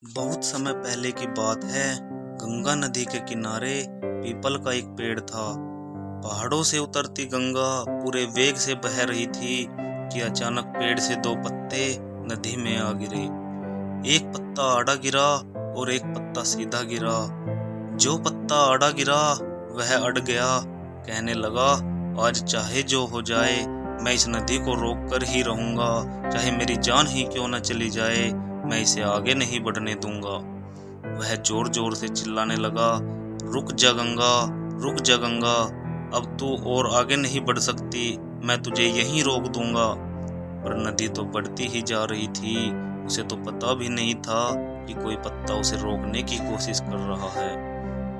बहुत समय पहले की बात है। गंगा नदी के किनारे पीपल का एक पेड़ था। पहाड़ों से उतरती गंगा पूरे वेग से बह रही थी कि अचानक पेड़ से दो पत्ते नदी में आ गिरे। एक पत्ता आड़ा गिरा और एक पत्ता सीधा गिरा। जो पत्ता आड़ा गिरा वह अड़ गया, कहने लगा, आज चाहे जो हो जाए मैं इस नदी को रोक कर ही रहूंगा, चाहे मेरी जान ही क्यों न चली जाए, मैं इसे आगे नहीं बढ़ने दूंगा। वह जोर जोर से चिल्लाने लगा, रुक जा गंगा, रुक जा गंगा, अब तू और आगे नहीं बढ़ सकती, मैं तुझे यहीं रोक दूंगा। पर नदी तो बढ़ती ही जा रही थी। उसे तो पता भी नहीं था कि कोई पत्ता उसे रोकने की कोशिश कर रहा है।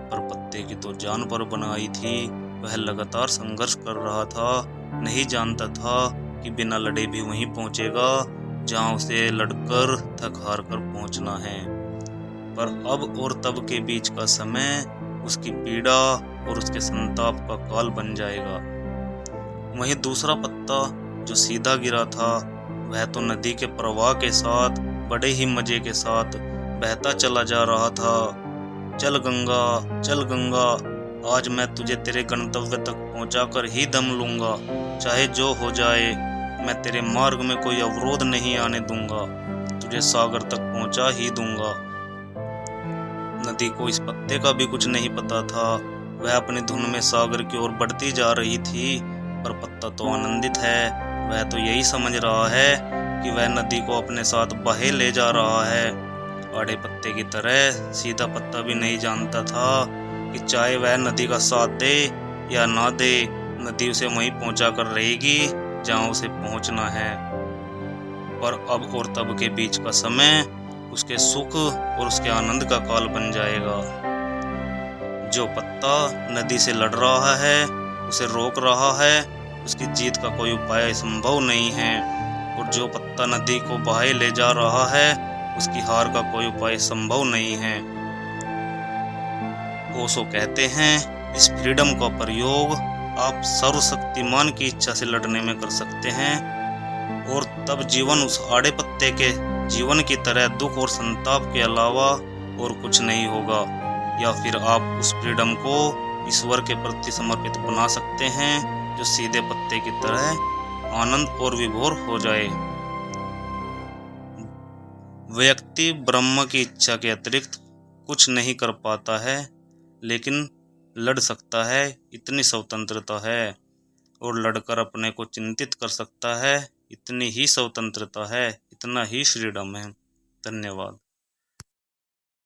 पर पत्ते की तो जान पर बनाई थी। वह लगातार संघर्ष कर रहा था। नहीं जानता था कि बिना लड़े भी वहीं पहुंचेगा जहां उसे लड़कर थक हार कर पहुंचना है। पर अब और तब के बीच का समय उसकी पीड़ा और उसके संताप का काल बन जाएगा। वहीं दूसरा पत्ता जो सीधा गिरा था, वह तो नदी के प्रवाह के साथ बड़े ही मजे के साथ बहता चला जा रहा था। चल गंगा, चल गंगा, आज मैं तुझे तेरे गंतव्य तक पहुंचाकर ही दम लूंगा, चाहे जो हो जाए, मैं तेरे मार्ग में कोई अवरोध नहीं आने दूंगा, तुझे सागर तक पहुंचा ही दूंगा। नदी को इस पत्ते का भी कुछ नहीं पता था। वह अपनी धुन में सागर की ओर बढ़ती जा रही थी, पर पत्ता तो आनंदित है। वह तो यही समझ रहा है कि वह नदी को अपने साथ बहे ले जा रहा है। आड़े पत्ते की तरह सीधा पत्ता भी नहीं जानता था कि चाहे वह नदी का साथ दे या ना दे, नदी उसे वहीं पहुंचा कर रहेगी जहां उसे पहुंचना है। पर अब और तब के बीच का समय उसके सुख और उसके आनंद का काल बन जाएगा। जो पत्ता नदी से लड़ रहा है, उसे रोक रहा है, उसकी जीत का कोई उपाय संभव नहीं है। और जो पत्ता नदी को बहाए ले जा रहा है, उसकी हार का कोई उपाय संभव नहीं है। ओशो कहते हैं, इस फ्रीडम का प्रयोग आप सर्वशक्तिमान की इच्छा से लड़ने में कर सकते हैं, और तब जीवन उस आड़े पत्ते के जीवन की तरह दुख और संताप के अलावा और कुछ नहीं होगा। या फिर आप उस फ्रीडम को ईश्वर के प्रति समर्पित बना सकते हैं, जो सीधे पत्ते की तरह आनंद और विभोर हो जाए। व्यक्ति ब्रह्म की इच्छा के अतिरिक्त कुछ नहीं कर पाता है, लेकिन लड़ सकता है, इतनी स्वतंत्रता है। और लड़कर अपने को चिंतित कर सकता है, इतनी ही स्वतंत्रता है, इतना ही फ्रीडम है। धन्यवाद।